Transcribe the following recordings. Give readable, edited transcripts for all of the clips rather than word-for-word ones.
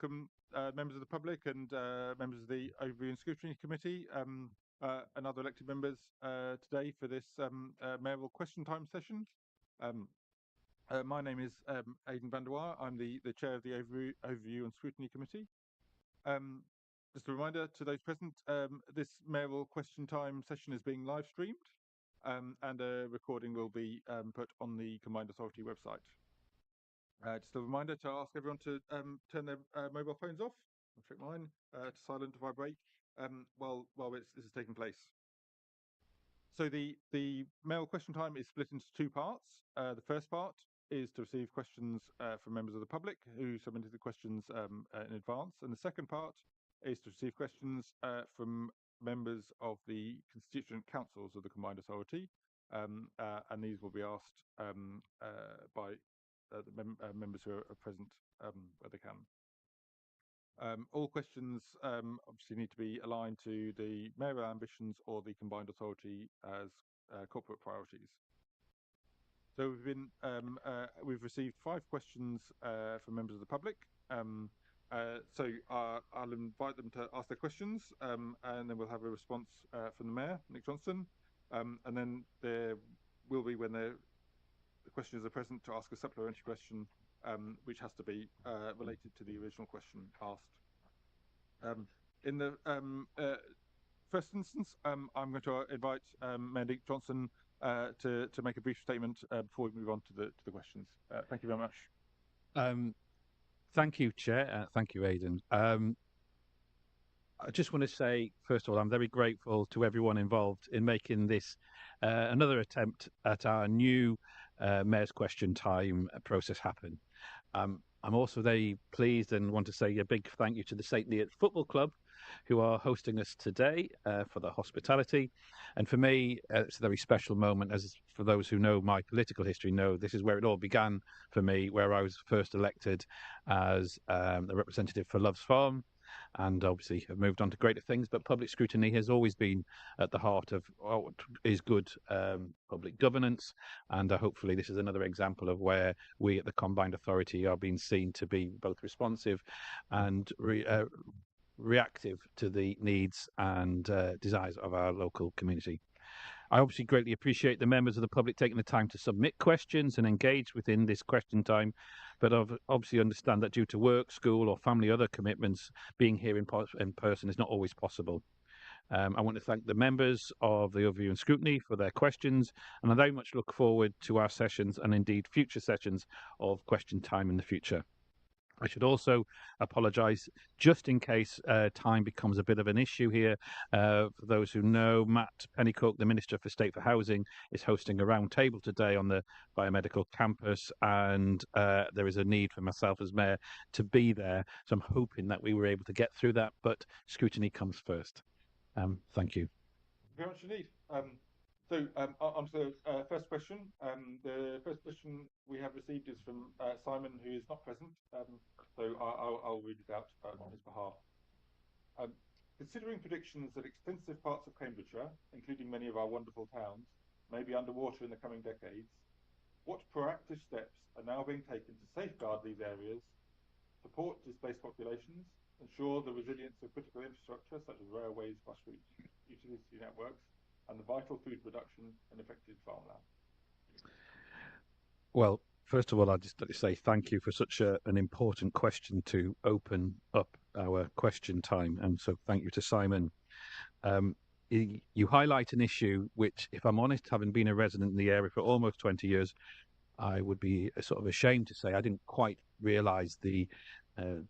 welcome members of the public and members of the Overview and Scrutiny Committee and other elected members today for this mayoral question time session. My name is Aidan van der Waar. I'm the chair of the Overview and Scrutiny Committee. Just a reminder to those present, this mayoral question time session is being live streamed and a recording will be put on the Combined Authority website. Just a reminder to ask everyone to turn their mobile phones off. I'll check mine to silent, to vibrate while this is taking place. So the mayoral question time is split into two parts. The first part is to receive questions from members of the public who submitted the questions in advance, and the second part is to receive questions from members of the constituent councils of the Combined Authority, and these will be asked by the members who are present where they can. All questions obviously need to be aligned to the mayoral ambitions or the Combined Authority as corporate priorities. So we've received 5 questions from members of the public. So I'll invite them to ask their questions, and then we'll have a response from the Mayor, Nick Johnson, and then there will be, when the questioners are present, to ask a supplementary question which has to be related to the original question asked. In the first instance, I'm going to invite Mayor Nick Johnson to make a brief statement before we move on to the questions. Thank you very much. Thank you, Chair. Thank you, Aidan. I just want to say, first of all, I'm very grateful to everyone involved in making this another attempt at our new Mayor's Question Time process happen. I'm also very pleased and want to say a big thank you to the St. Neots Football Club, who are hosting us today for the hospitality. And for me, it's a very special moment, as for those who know my political history know, this is where it all began for me, where I was first elected as a representative for Loves Farm, and obviously have moved on to greater things, but public scrutiny has always been at the heart of what is good public governance, and hopefully this is another example of where we at the Combined Authority are being seen to be both responsive and reactive to the needs and desires of our local community. I obviously greatly appreciate the members of the public taking the time to submit questions and engage within this question time, but obviously understand that due to work, school or family other commitments, being here in person is not always possible. I want to thank the members of the Overview and Scrutiny for their questions, and I very much look forward to our sessions and indeed future sessions of question time in the future. I should also apologise, just in case time becomes a bit of an issue here. For those who know, Matt Pennycook, the Minister for State for Housing, is hosting a round table today on the biomedical campus, and there is a need for myself as Mayor to be there. So I'm hoping that we were able to get through that, but scrutiny comes first. Thank you. Very much indeed. So on to the first question. The first question we have received is from Simon, who is not present. So I'll read it out on his behalf. Considering predictions that extensive parts of Cambridgeshire, including many of our wonderful towns, may be underwater in the coming decades, what proactive steps are now being taken to safeguard these areas, support displaced populations, ensure the resilience of critical infrastructure such as railways, bus routes, utility networks, and the vital food production in affected farmland? Well, first of all, I'd just like to say thank you for such an important question to open up our question time. And so thank you to Simon. You highlight an issue which, if I'm honest, having been a resident in the area for almost 20 years, I would be sort of ashamed to say I didn't quite realise the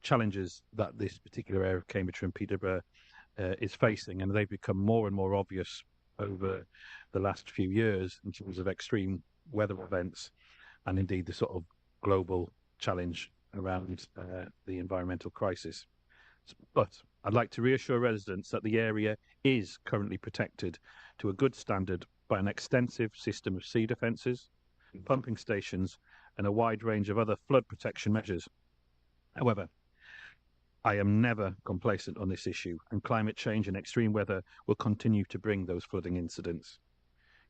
challenges that this particular area of Cambridgeshire and Peterborough is facing, and they've become more and more obvious over the last few years in terms of extreme weather events and indeed the sort of global challenge around the environmental crisis. But I'd like to reassure residents that the area is currently protected to a good standard by an extensive system of sea defences, pumping stations and a wide range of other flood protection measures. However, I am never complacent on this issue, and climate change and extreme weather will continue to bring those flooding incidents.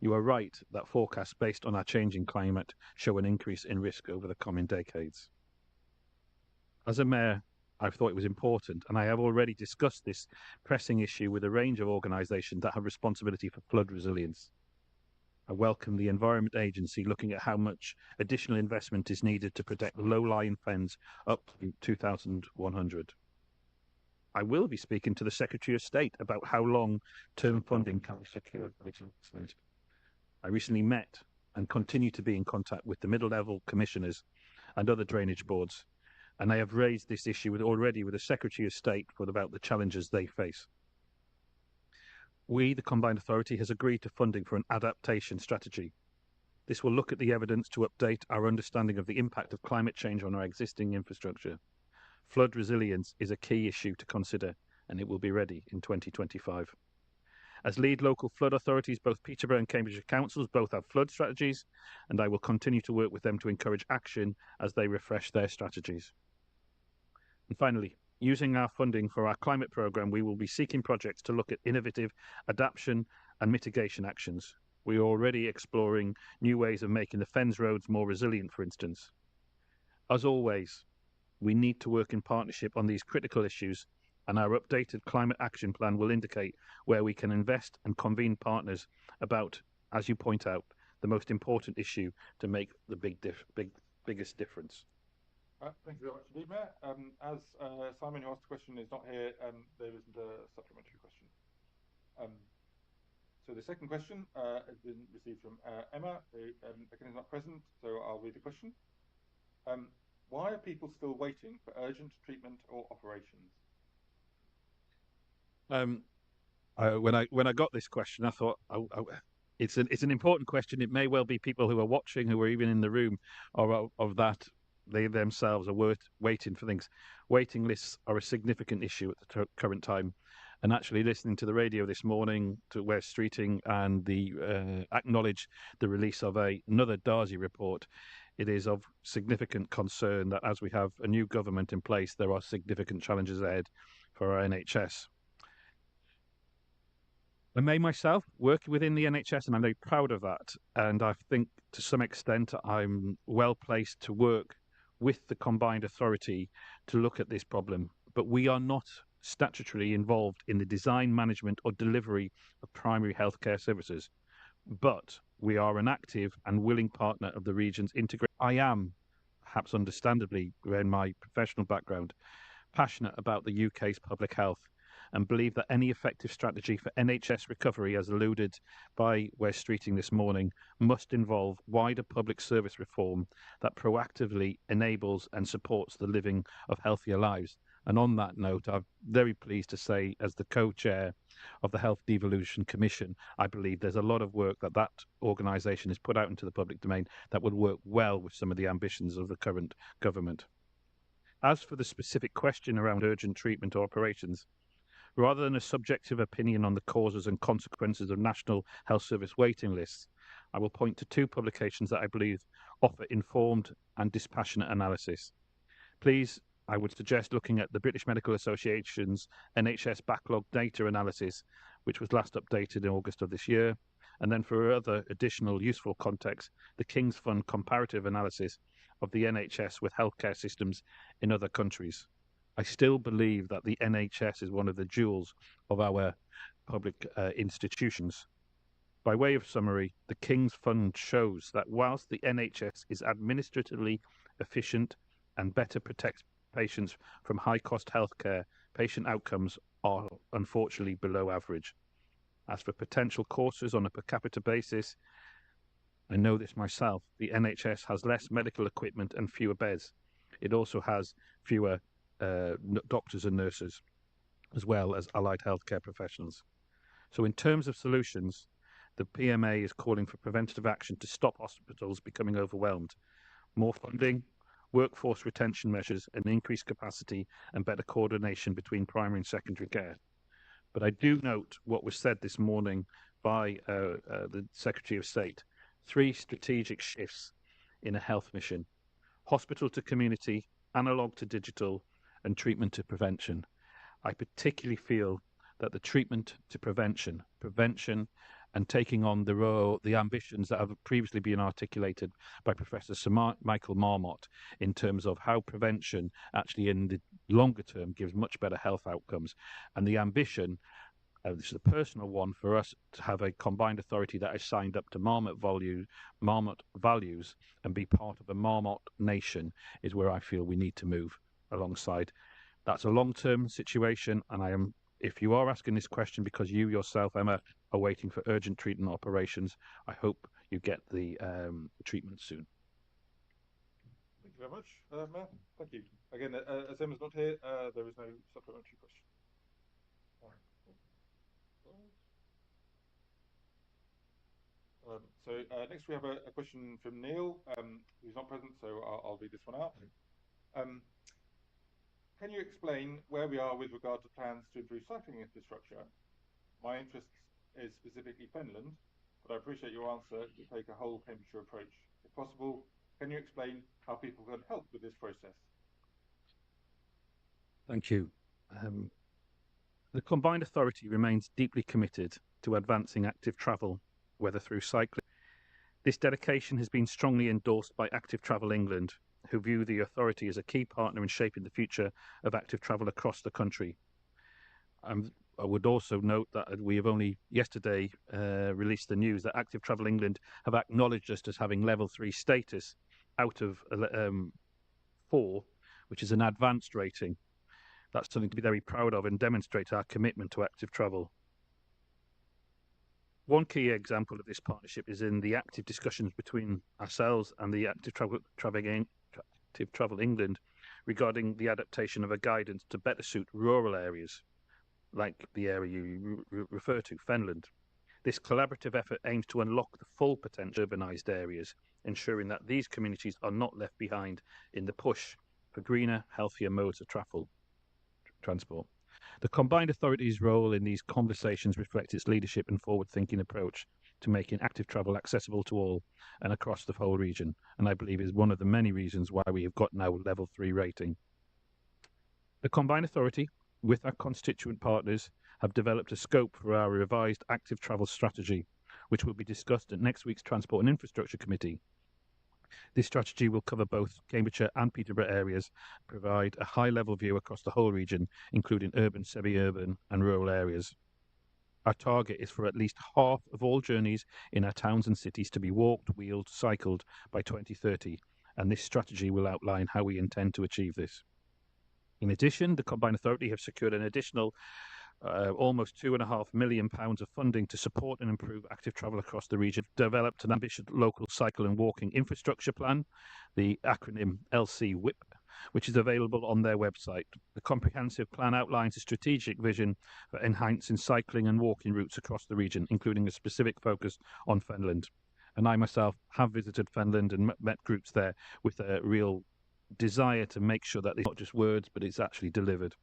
You are right that forecasts based on our changing climate show an increase in risk over the coming decades. As a mayor, I thought it was important, and I have already discussed this pressing issue with a range of organisations that have responsibility for flood resilience. I welcome the Environment Agency looking at how much additional investment is needed to protect low-lying fens up to 2,100. I will be speaking to the Secretary of State about how long-term funding can be secured for this investment. I recently met and continue to be in contact with the middle-level commissioners and other drainage boards, and they have raised this issue already with the Secretary of State about the challenges they face. We, the Combined Authority, has agreed to funding for an adaptation strategy. This will look at the evidence to update our understanding of the impact of climate change on our existing infrastructure. Flood resilience is a key issue to consider, and it will be ready in 2025. As lead local flood authorities, both Peterborough and Cambridgeshire councils both have flood strategies, and I will continue to work with them to encourage action as they refresh their strategies. And finally, using our funding for our climate programme, we will be seeking projects to look at innovative adaptation and mitigation actions. We are already exploring new ways of making the Fens roads more resilient, for instance. As always, we need to work in partnership on these critical issues, and our updated climate action plan will indicate where we can invest and convene partners about, as you point out, the most important issue to make the biggest difference. Thank you very much indeed, Mayor. As Simon, who asked the question, is not here, there isn't a supplementary question. So the second question has been received from Emma, who again is not present, so I'll read the question. Why are people still waiting for urgent treatment or operations? When I got this question, I thought it's an important question. It may well be people who are watching, who are even in the room, or of that they themselves are waiting for things. Waiting lists are a significant issue at the current time. And actually listening to the radio this morning to Wes Streeting and acknowledge the release of another Darzi report, it is of significant concern that as we have a new government in place, there are significant challenges ahead for our NHS. I may myself work within the NHS, and I'm very proud of that. And I think to some extent I'm well placed to work with the Combined Authority to look at this problem. But we are not statutorily involved in the design, management or delivery of primary healthcare services. But we are an active and willing partner of the region's integration. I am, perhaps understandably, in my professional background, passionate about the UK's public health and believe that any effective strategy for NHS recovery, as alluded by Wes Streeting this morning, must involve wider public service reform that proactively enables and supports the living of healthier lives. And on that note, I'm very pleased to say, as the co-chair of the Health Devolution Commission, I believe there's a lot of work that organisation has put out into the public domain that would work well with some of the ambitions of the current government. As for the specific question around urgent treatment or operations, rather than a subjective opinion on the causes and consequences of National Health Service waiting lists, I will point to two publications that I believe offer informed and dispassionate analysis. Please, I would suggest looking at the British Medical Association's NHS backlog data analysis, which was last updated in August of this year, and then for other additional useful context, the King's Fund comparative analysis of the NHS with healthcare systems in other countries. I still believe that the NHS is one of the jewels of our public institutions. By way of summary, the King's Fund shows that whilst the NHS is administratively efficient and better protects patients from high-cost healthcare, patient outcomes are unfortunately below average. As for potential causes on a per capita basis, I know this myself, the NHS has less medical equipment and fewer beds. It also has fewer doctors and nurses, as well as allied healthcare professionals. So in terms of solutions, the PMA is calling for preventative action to stop hospitals becoming overwhelmed. More funding, workforce retention measures, and increased capacity and better coordination between primary and secondary care. But I do note what was said this morning by the Secretary of State. 3 strategic shifts in a health mission: hospital to community, analog to digital, and treatment to prevention. I particularly feel that the treatment to prevention and taking on the ambitions that have previously been articulated by Professor Sir Michael Marmot in terms of how prevention actually in the longer term gives much better health outcomes. And the ambition, this is a personal one for us, to have a combined authority that is signed up to Marmot values and be part of a Marmot nation is where I feel we need to move alongside. That's a long-term situation, and if you are asking this question because you yourself, Emma, are waiting for urgent treatment operations, I hope you get the treatment soon. Thank you very much, Mayor. Thank you. Again, as Emma's not here, there is no supplementary question. Next we have a question from Neil, who's not present, so I'll read this one out. Can you explain where we are with regard to plans to improve cycling infrastructure? My interest is specifically Fenland, but I appreciate your answer to take a whole Cambridgeshire approach. If possible, can you explain how people can help with this process? Thank you. The Combined Authority remains deeply committed to advancing active travel, whether through cycling. This dedication has been strongly endorsed by Active Travel England, who view the authority as a key partner in shaping the future of active travel across the country. I would also note that we have only yesterday released the news that Active Travel England have acknowledged us as having level 3 status out of 4, which is an advanced rating. That's something to be very proud of and demonstrate our commitment to active travel. One key example of this partnership is in the active discussions between ourselves and the Active Travel England regarding the adaptation of a guidance to better suit rural areas, like the area you refer to, Fenland. This collaborative effort aims to unlock the full potential of urbanised areas, ensuring that these communities are not left behind in the push for greener, healthier modes of transport. The Combined Authority's role in these conversations reflects its leadership and forward-thinking approach to making active travel accessible to all and across the whole region, and I believe is one of the many reasons why we have got now a level 3 rating. The Combined Authority, with our constituent partners, have developed a scope for our revised active travel strategy, which will be discussed at next week's Transport and Infrastructure Committee. This strategy will cover both Cambridgeshire and Peterborough areas, provide a high-level view across the whole region, including urban, semi-urban and rural areas. Our target is for at least half of all journeys in our towns and cities to be walked, wheeled, cycled by 2030, and this strategy will outline how we intend to achieve this. In addition, the Combined Authority have secured an additional almost £2.5 million of funding to support and improve active travel across the region. Developed an ambitious local cycle and walking infrastructure plan, the acronym LC-WIP, which is available on their website. The comprehensive plan outlines a strategic vision for enhancing cycling and walking routes across the region, including a specific focus on Fenland. And I myself have visited Fenland and met groups there with a real desire to make sure that it's not just words, but it's actually delivered.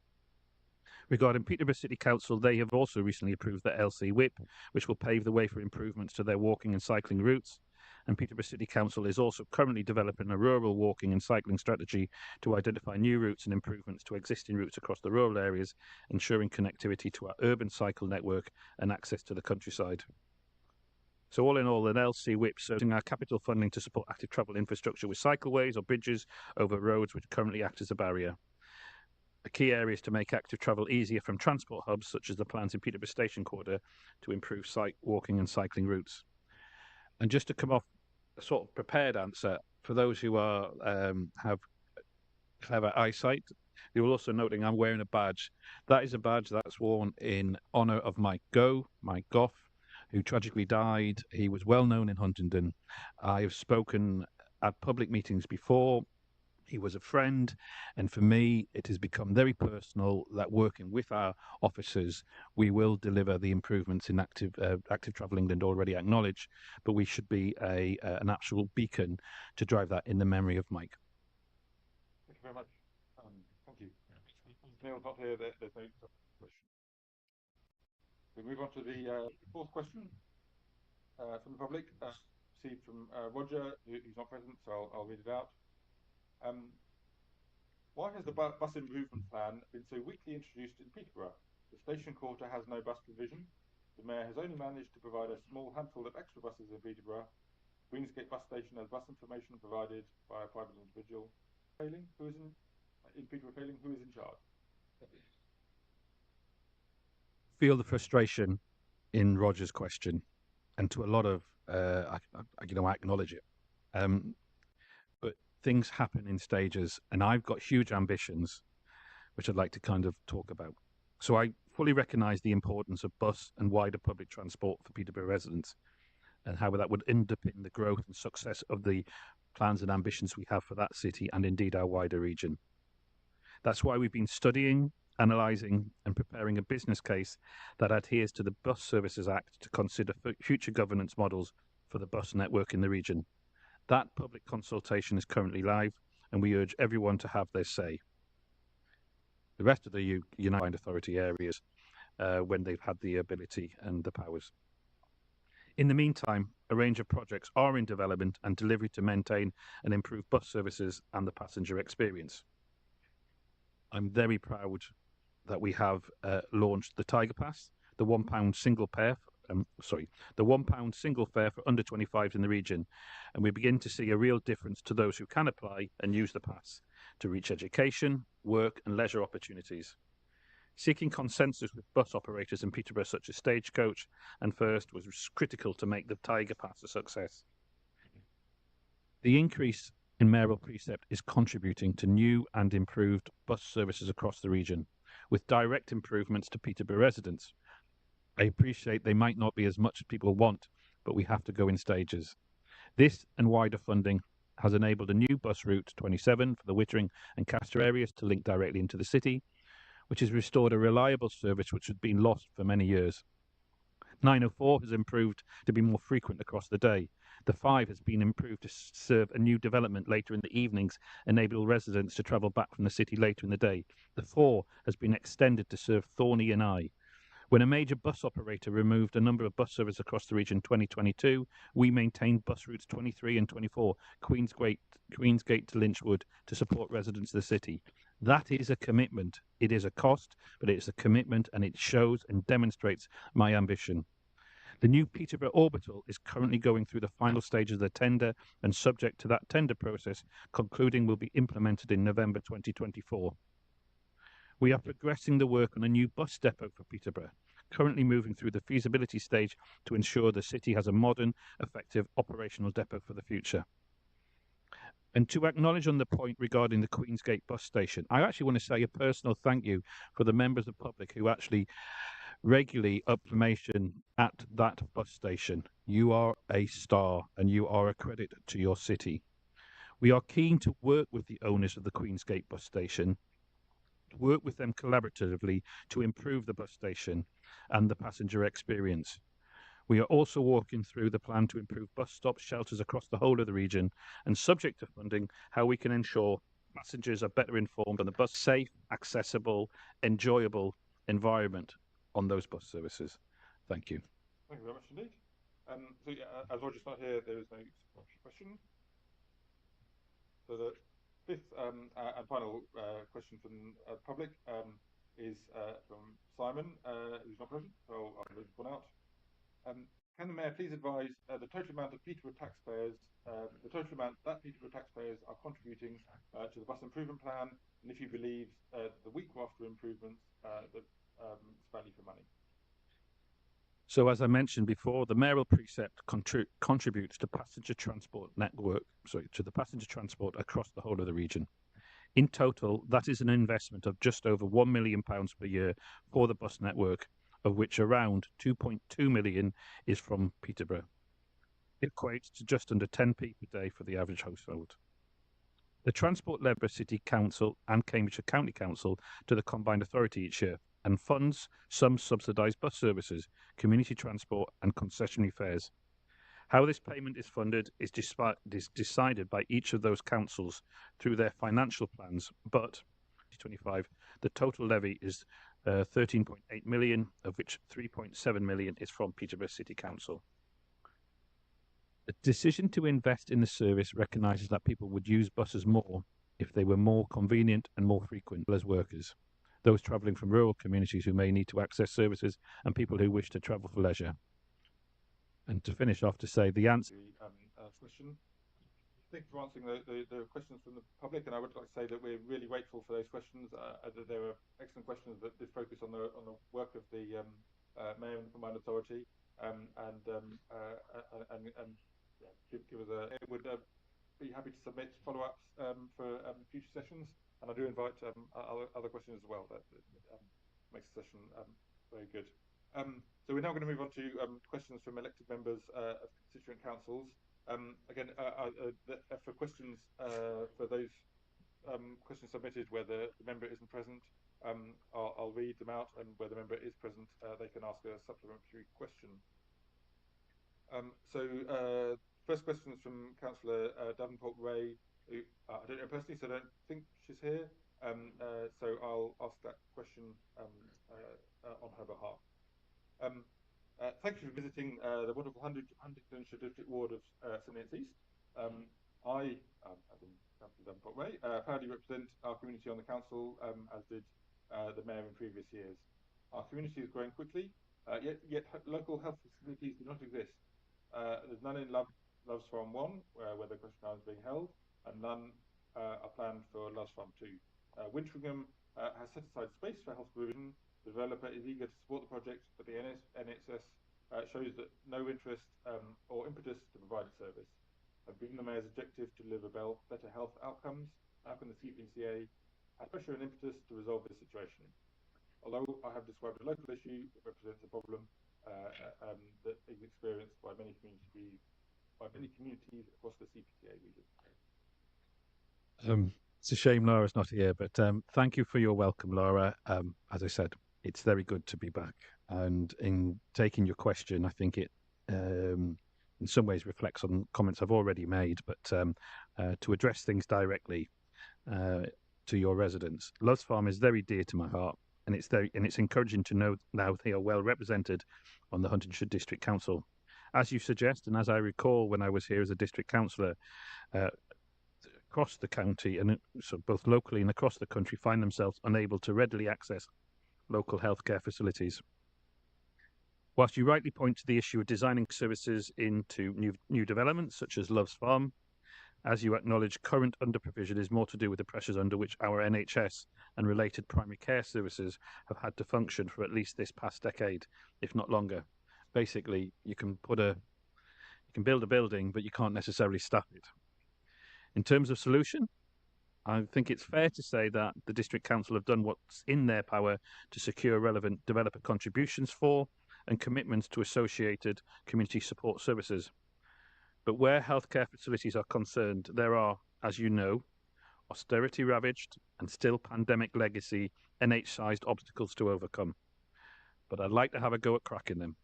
Regarding Peterborough City Council, they have also recently approved the LC-WIP, which will pave the way for improvements to their walking and cycling routes. And Peterborough City Council is also currently developing a rural walking and cycling strategy to identify new routes and improvements to existing routes across the rural areas, ensuring connectivity to our urban cycle network and access to the countryside. So all in all, an LC-WIP serving our capital funding to support active travel infrastructure with cycleways or bridges over roads which currently act as a barrier. A key area is to make active travel easier from transport hubs, such as the plans in Peterborough Station Quarter, to improve walking and cycling routes. And just to come off a sort of prepared answer, for those who are have clever eyesight, you will also noting I'm wearing a badge. That is a badge that's worn in honour of Mike Goff, who tragically died. He was well known in Huntingdon. I have spoken at public meetings before. He was a friend, and for me, it has become very personal that working with our officers, we will deliver the improvements in Active Travel England already acknowledged, but we should be an actual beacon to drive that in the memory of Mike. Thank you very much. Thank you. Neil's not here. There's no question. We move on to the fourth question from the public, received from Roger, who's not present, so I'll read it out. Why has the bus improvement plan been so weakly introduced in Peterborough? The station quarter has no bus provision. the Mayor has only managed to provide a small handful of extra buses in Peterborough. Queensgate bus station has bus information provided by a private individual. Failing, who is in Peterborough failing, who is in charge? Feel the frustration in Roger's question, and to a lot of, I acknowledge it. But things happen in stages, and I've got huge ambitions, which I'd like to kind of talk about. So I fully recognise the importance of bus and wider public transport for Peterborough residents, and how that would underpin the growth and success of the plans and ambitions we have for that city and indeed our wider region. That's why we've been studying, analysing and preparing a business case that adheres to the Bus Services Act to consider future governance models for the bus network in the region. That public consultation is currently live, and we urge everyone to have their say. The rest of the United Authority areas when they've had the ability and the powers. In the meantime, a range of projects are in development and delivery to maintain and improve bus services and the passenger experience. I'm very proud that we have launched the Tiger Pass, the £1 single fare. The £1 single fare for under 25s in the region, and we begin to see a real difference to those who can apply and use the pass to reach education, work, and leisure opportunities. Seeking consensus with bus operators in Peterborough, such as Stagecoach and First, was critical to make the Tiger Pass a success. The increase in mayoral precept is contributing to new and improved bus services across the region, with direct improvements to Peterborough residents. I appreciate they might not be as much as people want, but we have to go in stages. This and wider funding has enabled a new bus route 27 for the Wittering and Castor areas to link directly into the city, which has restored a reliable service which had been lost for many years. 904 has improved to be more frequent across the day. The 5 has been improved to serve a new development later in the evenings, enable residents to travel back from the city later in the day. The 4 has been extended to serve Thorney and Eye. When a major bus operator removed a number of bus services across the region in 2022, we maintained bus routes 23 and 24, Queensgate to Lynchwood, to support residents of the city. That is a commitment. It is a cost, but it's a commitment, and it shows and demonstrates my ambition. The new Peterborough Orbital is currently going through the final stages of the tender, and subject to that tender process, concluding will be implemented in November 2024. We are progressing the work on a new bus depot for Peterborough, currently moving through the feasibility stage to ensure the city has a modern, effective operational depot for the future. And to acknowledge on the point regarding the Queensgate bus station, I actually want to say a personal thank you for the members of the public who actually regularly up information at that bus station. You are a star and you are a credit to your city. We are keen to work with the owners of the Queensgate bus station, work with them collaboratively to improve the bus station and the passenger experience. We are also working through the plan to improve bus stop shelters across the whole of the region, and subject to funding, how we can ensure passengers are better informed on the bus safe, accessible, enjoyable environment on those bus services. Thank you. Thank you very much indeed. So yeah, as Roger's not here, there is no question. So the fifth and final question from the public is from Simon, who's not present, so I'll read this one out. Can the Mayor please advise the total amount of Peterborough taxpayers, the total amount that Peterborough taxpayers are contributing to the bus improvement plan, and if he believes the week after improvements that it's value for money? So, as I mentioned before, the mayoral precept contributes to passenger transport network, to the passenger transport across the whole of the region. In total, that is an investment of just over £1 million per year for the bus network, of which around 2.2 million is from Peterborough. It equates to just under 10p per day for the average household. The Transport Ledborough City Council and Cambridgeshire County Council to the Combined Authority each year, and funds some subsidised bus services, community transport and concessionary fares. How this payment is funded is decided by each of those councils through their financial plans, but 2025, the total levy is 13.8 million, of which 3.7 million is from Peterborough City Council. The decision to invest in the service recognises that people would use buses more if they were more convenient and more frequent as workers. those travelling from rural communities who may need to access services, and people who wish to travel for leisure. And to finish off, to say the answer. Question. Thank you for answering the questions from the public, and I would like to say that we're really grateful for those questions. That they were excellent questions that did focus on the work of the Mayor and Combined Authority, and yeah, give us a. It would be happy to submit follow-ups for future sessions, and I do invite other questions as well. That makes the session very good. So we're now going to move on to questions from elected members of constituent councils. Again, for questions for those questions submitted where the member isn't present, I'll read them out, and where the member is present, they can ask a supplementary question. First question is from Councillor Davenport-Ray, who I don't know personally, so I don't think she's here. So I'll ask that question on her behalf. Thank you for visiting the wonderful Huntingdonshire District Ward of St Neots East. I, as in Councillor Davenport-Ray, proudly represent our community on the council, as did the Mayor in previous years. Our community is growing quickly, yet local health facilities do not exist. There's none in Loves Farm 1, where the question is being held, and none are planned for Loves Farm 2. Wintringham has set aside space for health provision. The developer is eager to support the project, but the NHS shows that no interest or impetus to provide a service. Given the Mayor's objective to deliver better health outcomes, how can the CPCA have pressure and impetus to resolve this situation? Although I have described a local issue, it represents a problem that is experienced by many communities across the CPCA region. It's a shame Laura's not here, but thank you for your welcome, Laura. As I said, it's very good to be back. And in taking your question, I think it in some ways reflects on comments I've already made, but to address things directly to your residents. Loves Farm is very dear to my heart, and it's encouraging to know now they are well represented on the Huntingdonshire District Council. As you suggest, and as I recall when I was here as a district councillor, across the county, and so both locally and across the country, find themselves unable to readily access local healthcare facilities. Whilst you rightly point to the issue of designing services into new developments, such as Loves Farm, as you acknowledge, current underprovision is more to do with the pressures under which our NHS and related primary care services have had to function for at least this past decade, if not longer. Basically, you can build a building, but you can't necessarily staff it. In terms of solution, I think it's fair to say that the District Council have done what's in their power to secure relevant developer contributions for and commitments to associated community support services. But where healthcare facilities are concerned, there are, as you know, austerity-ravaged and still pandemic legacy NH-sized obstacles to overcome. But I'd like to have a go at cracking them.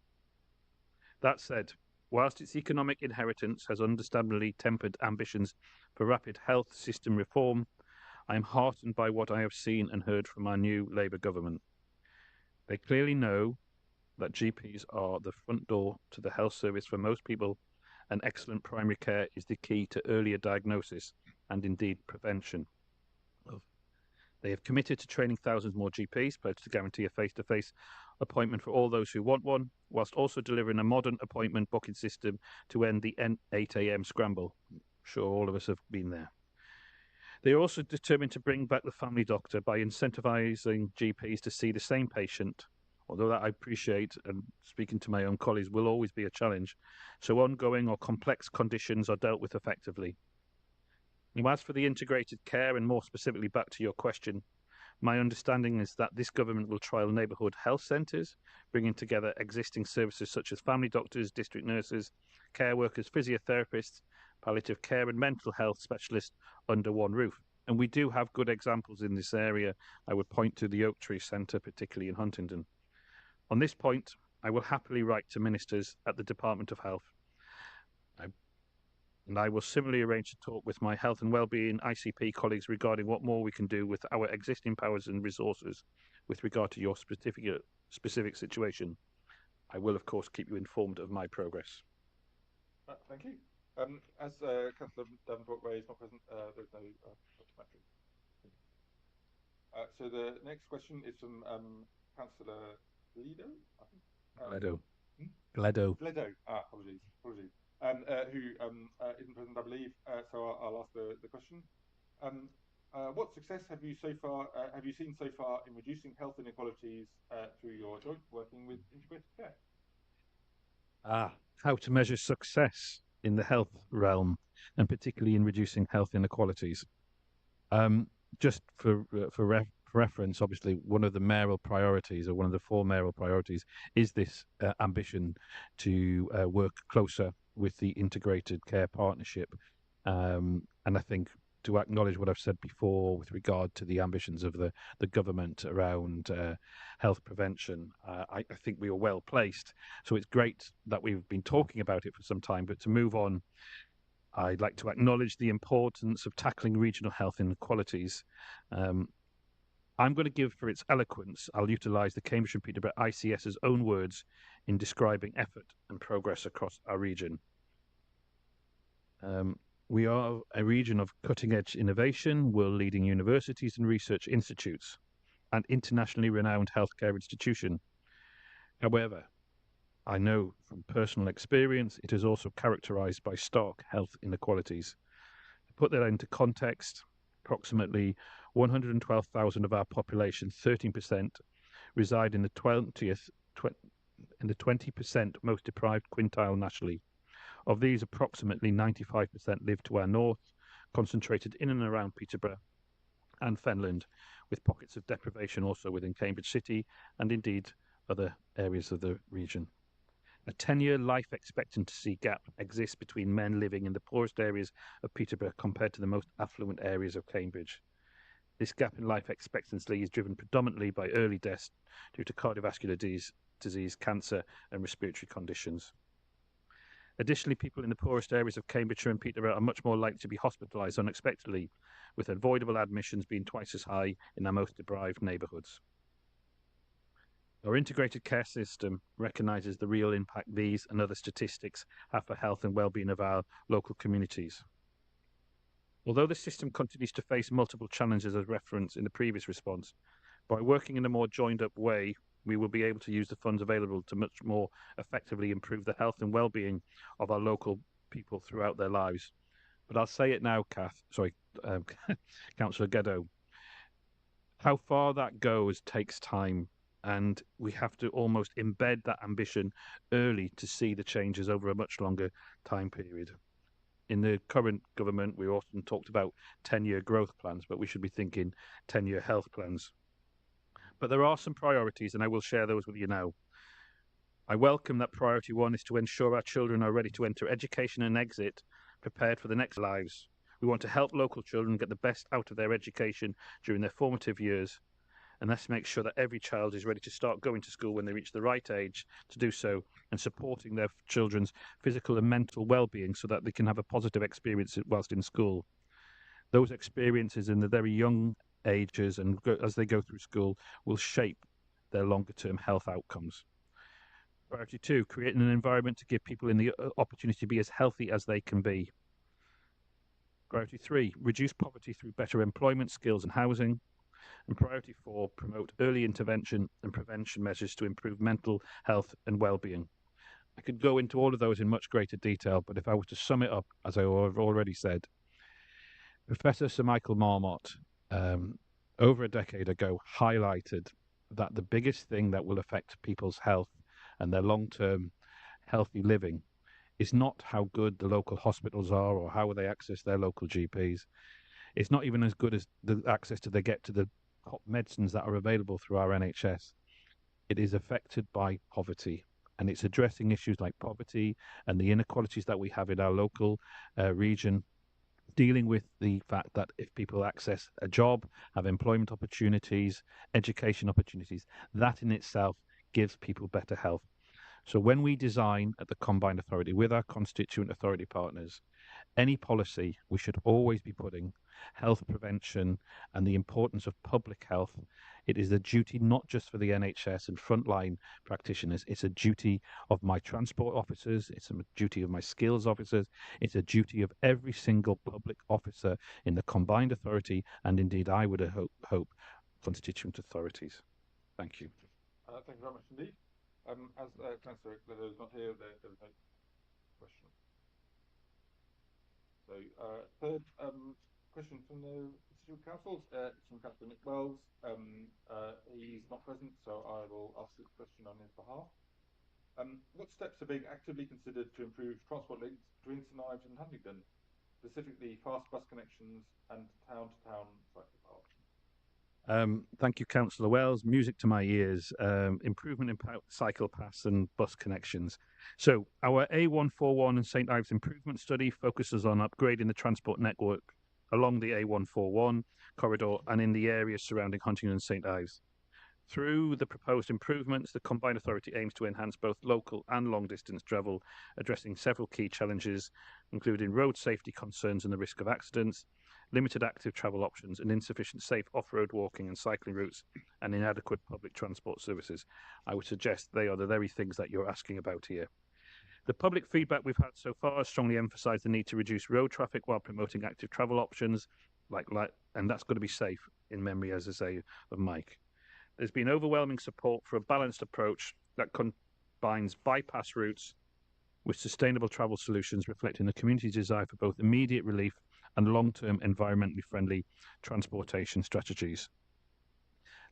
That said, whilst its economic inheritance has understandably tempered ambitions for rapid health system reform, I am heartened by what I have seen and heard from our new Labour government. They clearly know that GPs are the front door to the health service for most people, and excellent primary care is the key to earlier diagnosis and indeed prevention. They have committed to training thousands more GPs, pledged to guarantee a face-to-face appointment for all those who want one, whilst also delivering a modern appointment booking system to end the 8 a.m. scramble. I'm sure all of us have been there. They are also determined to bring back the family doctor by incentivising GPs to see the same patient, although that I appreciate, and speaking to my own colleagues, will always be a challenge, so ongoing or complex conditions are dealt with effectively. And as for the integrated care, and more specifically back to your question, my understanding is that this government will trial neighbourhood health centres, bringing together existing services such as family doctors, district nurses, care workers, physiotherapists, palliative care and mental health specialists under one roof. And we do have good examples in this area. I would point to the Oak Tree Centre, particularly in Huntingdon. On this point, I will happily write to ministers at the Department of Health. And I will similarly arrange to talk with my health and wellbeing ICP colleagues regarding what more we can do with our existing powers and resources with regard to your specific situation. I will, of course, keep you informed of my progress. Thank you. As Councillor Davenport-Ray is not present, there's no supplementary. So the next question is from Councillor Lido, I think. Gledo. Hmm? Gledo. Gledo. Apologies. Who isn't present, I believe. So I'll ask the question. What success have you seen so far in reducing health inequalities through your joint working with integrated care? How to measure success in the health realm, and particularly in reducing health inequalities. Just for reference, obviously, one of the mayoral priorities, or one of the 4 mayoral priorities, is this ambition to work closer with the integrated care partnership. And I think to acknowledge what I've said before with regard to the ambitions of the government around health prevention, I think we are well placed. So it's great that we've been talking about it for some time, but to move on, I'd like to acknowledge the importance of tackling regional health inequalities. I'm going to give, for its eloquence, I'll utilise the Cambridge and Peterborough ICS's own words in describing effort and progress across our region. We are a region of cutting-edge innovation, world-leading universities and research institutes, and internationally renowned healthcare institution. However, I know from personal experience it is also characterised by stark health inequalities. To put that into context, approximately 112,000 of our population, 13%, reside in the 20% most deprived quintile nationally. Of these, approximately 95% live to our north, concentrated in and around Peterborough and Fenland, with pockets of deprivation also within Cambridge City and indeed other areas of the region. A 10-year life expectancy gap exists between men living in the poorest areas of Peterborough compared to the most affluent areas of Cambridge. This gap in life expectancy is driven predominantly by early deaths due to cardiovascular disease, cancer, and respiratory conditions. Additionally, people in the poorest areas of Cambridgeshire and Peterborough are much more likely to be hospitalised unexpectedly, with avoidable admissions being twice as high in our most deprived neighbourhoods. Our integrated care system recognises the real impact these and other statistics have for health and well-being of our local communities. Although the system continues to face multiple challenges as referenced in the previous response, by working in a more joined-up way, we will be able to use the funds available to much more effectively improve the health and well-being of our local people throughout their lives. But I'll say it now, Councillor Gledo. How far that goes takes time, and we have to almost embed that ambition early to see the changes over a much longer time period. In the current government, we often talked about 10-year growth plans, but we should be thinking 10-year health plans. But there are some priorities, and I will share those with you now. I welcome that priority 1 is to ensure our children are ready to enter education and exit prepared for the next lives. We want to help local children get the best out of their education during their formative years, and let's make sure that every child is ready to start going to school when they reach the right age to do so, and supporting their children's physical and mental well-being so that they can have a positive experience whilst in school. Those experiences in the very young ages and as they go through school will shape their longer-term health outcomes. Priority 2, creating an environment to give people in the opportunity to be as healthy as they can be. Priority 3, reduce poverty through better employment, skills and housing. And priority 4, promote early intervention and prevention measures to improve mental health and well-being. I could go into all of those in much greater detail, but if I were to sum it up, as I have already said, Professor Sir Michael Marmot, over a decade ago, highlighted that the biggest thing that will affect people's health and their long-term healthy living is not how good the local hospitals are or how they access their local GPs. It's not even as good as the access they get to the top medicines that are available through our NHS. It is affected by poverty, and it's addressing issues like poverty and the inequalities that we have in our local region, dealing with the fact that if people access a job, have employment opportunities, education opportunities, that in itself gives people better health. So when we design at the Combined Authority with our constituent authority partners, any policy, we should always be putting health prevention and the importance of public health. It is a duty not just for the NHS and frontline practitioners, it's a duty of my transport officers, it's a duty of my skills officers, it's a duty of every single public officer in the Combined Authority, and indeed I would hope constituent authorities. Thank you. Thank you very much indeed. As Councillor Gleader is not here, there is no question. So, third question from the constituent councils. It's from Councillor Nick Wells. He's not present, so I will ask this question on his behalf. What steps are being actively considered to improve transport links between St Ives and Huntingdon, specifically fast bus connections and town-to-town cycle paths? Thank you, Councillor Wells. Music to my ears. Improvement in cycle paths and bus connections. So our A141 and St Ives improvement study focuses on upgrading the transport network along the A141 corridor and in the areas surrounding Huntingdon and St Ives. Through the proposed improvements, the Combined Authority aims to enhance both local and long-distance travel, addressing several key challenges, including road safety concerns and the risk of accidents, limited active travel options and insufficient safe off-road walking and cycling routes, and inadequate public transport services. I would suggest they are the very things that you're asking about here. The public feedback we've had so far has strongly emphasised the need to reduce road traffic while promoting active travel options, and that's got to be safe, in memory, as I say, of Mike. There's been overwhelming support for a balanced approach that combines bypass routes with sustainable travel solutions, reflecting the community's desire for both immediate relief and long-term environmentally friendly transportation strategies.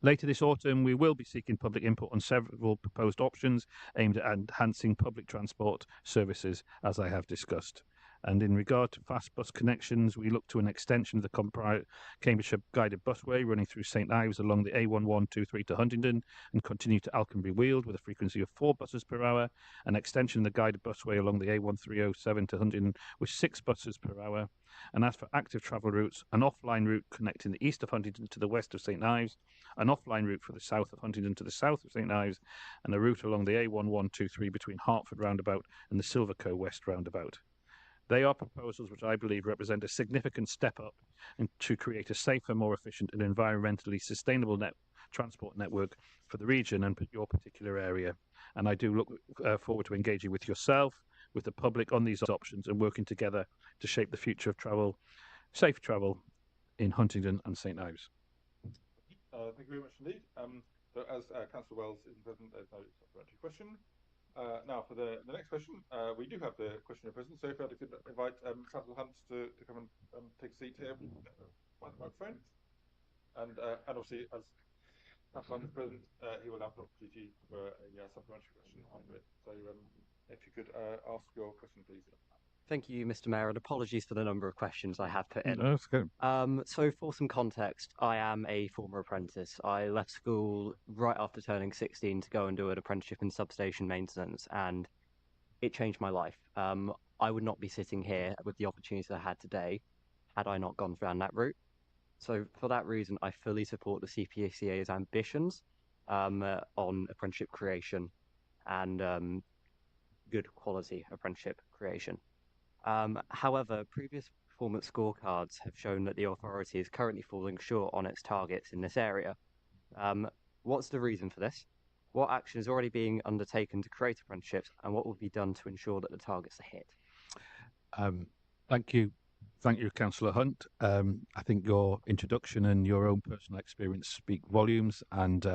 Later this autumn, we will be seeking public input on several proposed options aimed at enhancing public transport services, as I have discussed. And in regard to fast bus connections, we look to an extension of the Cambridgeshire guided busway running through St Ives along the A1123 to Huntingdon and continue to Alconbury Weald with a frequency of 4 buses per hour, an extension of the guided busway along the A1307 to Huntingdon with 6 buses per hour. And as for active travel routes, an offline route connecting the east of Huntingdon to the west of St Ives, an offline route for the south of Huntingdon to the south of St Ives, and a route along the A1123 between Hertford roundabout and the Silverco West roundabout. They are proposals which I believe represent a significant step up to create a safer, more efficient and environmentally sustainable transport network for the region and your particular area. And I do look forward to engaging with yourself, with the public on these options and working together to shape the future of travel, safe travel in Huntingdon and St Ives. Thank you very much indeed. So as Councillor Wells is present, there's no supplementary question. Now for the next question, we do have the questioner present, so if I could invite Councillor Hunt to come and take a seat here by the microphone. And obviously, as Councillor Hunt is present, he will have the opportunity for a supplementary question after it. So if you could ask your question, please. Thank you, Mr. Mayor, and apologies for the number of questions I have put in. No, that's good. So for some context, I am a former apprentice. I left school right after turning 16 to go and do an apprenticeship in substation maintenance, and it changed my life. I would not be sitting here with the opportunities I had today had I not gone down that route. So for that reason, I fully support the CPCA's ambitions on apprenticeship creation and good quality apprenticeship creation. However, previous performance scorecards have shown that the authority is currently falling short on its targets in this area. What's the reason for this? What action is already being undertaken to create apprenticeships, and what will be done to ensure that the targets are hit? Thank you. Thank you, Councillor Hunt. I think your introduction and your own personal experience speak volumes and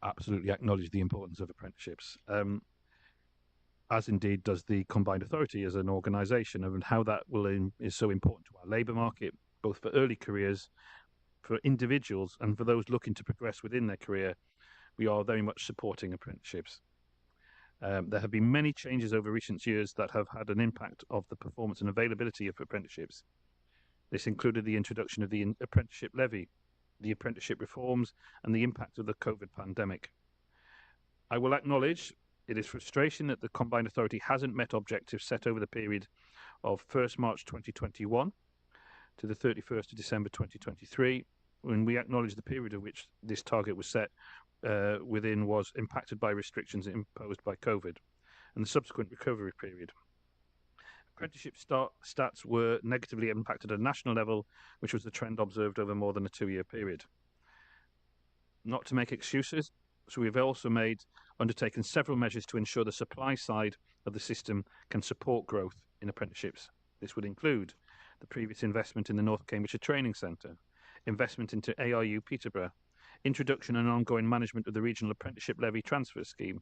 absolutely acknowledge the importance of apprenticeships. As indeed does the Combined Authority as an organisation, and how that is so important to our labour market, both for early careers, for individuals, and for those looking to progress within their career. We are very much supporting apprenticeships. There have been many changes over recent years that have had an impact of the performance and availability of apprenticeships. This included the introduction of the apprenticeship levy, the apprenticeship reforms, and the impact of the COVID pandemic. I will acknowledge it is frustration that the Combined Authority hasn't met objectives set over the period of 1st March 2021 to the 31st of December 2023, when we acknowledge the period of which this target was set within was impacted by restrictions imposed by COVID and the subsequent recovery period. Apprenticeship stats were negatively impacted at a national level, which was the trend observed over more than a 2-year period. Not to make excuses, so we've also undertaken several measures to ensure the supply side of the system can support growth in apprenticeships. This would include the previous investment in the North Cambridgeshire Training Centre, investment into ARU Peterborough, introduction and ongoing management of the Regional Apprenticeship Levy Transfer Scheme,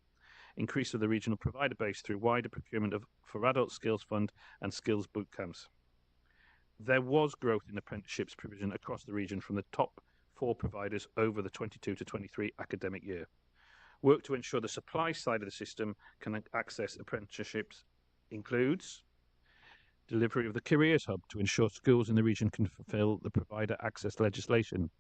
increase of the regional provider base through wider procurement for Adult Skills Fund and skills boot camps. There was growth in apprenticeships provision across the region from the top 4 providers over the 22 to 23 academic year. Work to ensure the supply side of the system can access apprenticeships includes delivery of the Careers Hub to ensure schools in the region can fulfil the provider access legislation,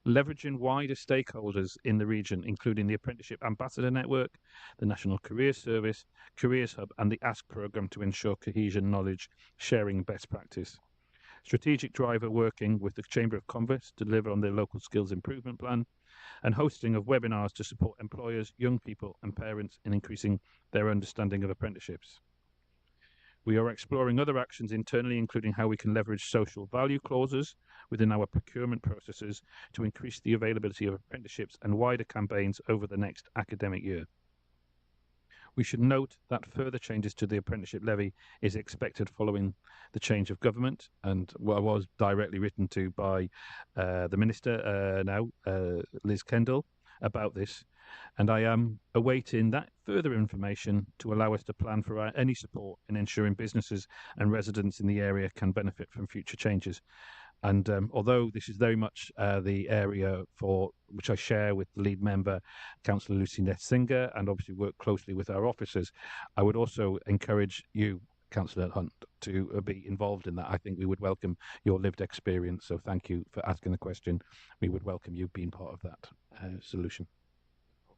leveraging wider stakeholders in the region, including the Apprenticeship Ambassador Network, the National Careers Service, Careers Hub, and the ASK programme to ensure cohesion, knowledge, sharing, and best practice. Strategic driver working with the Chamber of Commerce to deliver on their local skills improvement plan, and hosting of webinars to support employers, young people, and parents in increasing their understanding of apprenticeships. We are exploring other actions internally, including how we can leverage social value clauses within our procurement processes to increase the availability of apprenticeships and wider campaigns over the next academic year. We should note that further changes to the apprenticeship levy is expected following the change of government, and what was directly written to by the Minister Liz Kendall, about this, and I am awaiting that further information to allow us to plan for any support in ensuring businesses and residents in the area can benefit from future changes. And although this is very much the area for which I share with the lead member, Councillor Lucy Neth-Singer, and obviously work closely with our officers, I would also encourage you, Councillor Hunt, to be involved in that. I think we would welcome your lived experience. So thank you for asking the question. We would welcome you being part of that solution.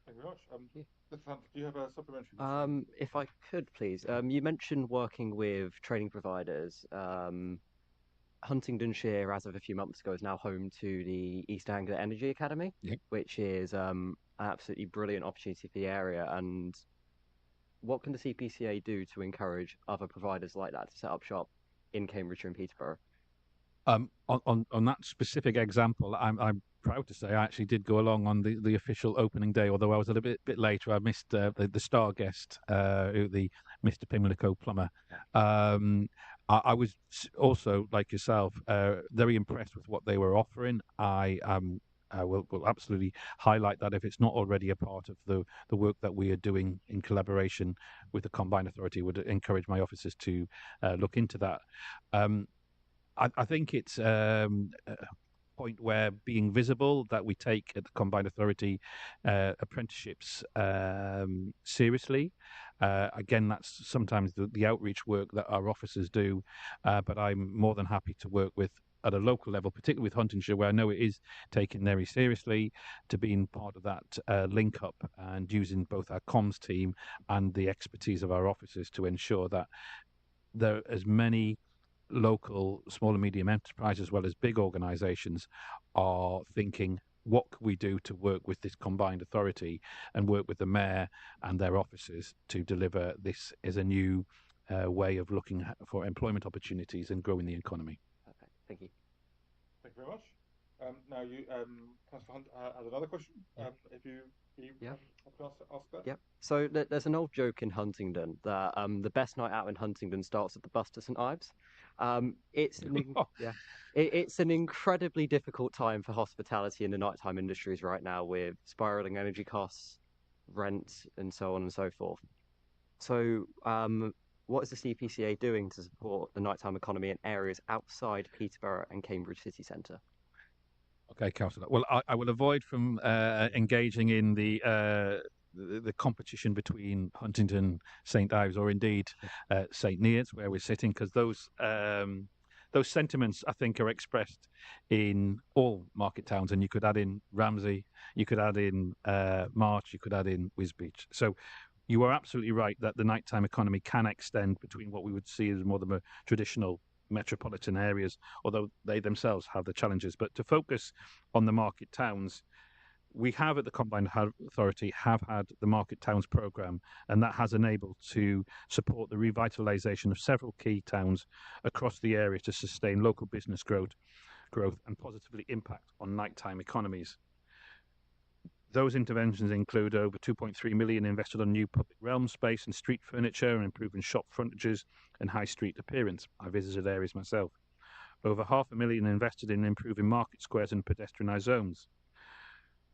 Thank you very much. Do you have a supplementary? If I could, please. You mentioned working with training providers. Huntingdonshire, as of a few months ago, is now home to the East Anglia Energy Academy, which is an absolutely brilliant opportunity for the area. And what can the CPCA do to encourage other providers like that to set up shop in Cambridgeshire and Peterborough? On that specific example, I'm proud to say I actually did go along on the official opening day, although I was a little bit later. I missed the star guest, the Mr. Pimlico plumber. I was also, like yourself, very impressed with what they were offering. I will absolutely highlight that if it's not already a part of the work that we are doing in collaboration with the Combined Authority, would encourage my officers to look into that. I think it's a point where being visible, that we take at the Combined Authority apprenticeships seriously. Again, that's sometimes the outreach work that our officers do, but I'm more than happy to work with at a local level, particularly with Huntingdonshire, where I know it is taken very seriously, to being part of that link up and using both our comms team and the expertise of our officers to ensure that there are as many local small and medium enterprises as well as big organisations are thinking, what can we do to work with this Combined Authority and work with the Mayor and their officers to deliver this as a new way of looking for employment opportunities and growing the economy. Perfect. Thank you. Thank you very much. Now, Councillor Hunt has another question. If you ask that. Yep. So there's an old joke in Huntingdon that the best night out in Huntingdon starts at the bus to St Ives. It's an incredibly difficult time for hospitality in the nighttime industries right now, with spiraling energy costs, rent, and so on and so forth. So, what is the CPCA doing to support the nighttime economy in areas outside Peterborough and Cambridge city centre? Okay, Councillor. Well, I will avoid from engaging in the competition between Huntingdon, St Ives, or indeed St Neots, where we're sitting, because those sentiments, I think, are expressed in all market towns, and you could add in Ramsey, you could add in March, you could add in Wisbech. So you are absolutely right that the nighttime economy can extend between what we would see as more the traditional metropolitan areas, although they themselves have the challenges. But to focus on the market towns, we have at the Combined Authority have had the Market Towns programme, and that has enabled to support the revitalisation of several key towns across the area to sustain local business growth and positively impact on nighttime economies. Those interventions include over 2.3 million invested on new public realm space and street furniture and improving shop frontages and high street appearance. I visited areas myself. Over £500,000 invested in improving market squares and pedestrianised zones.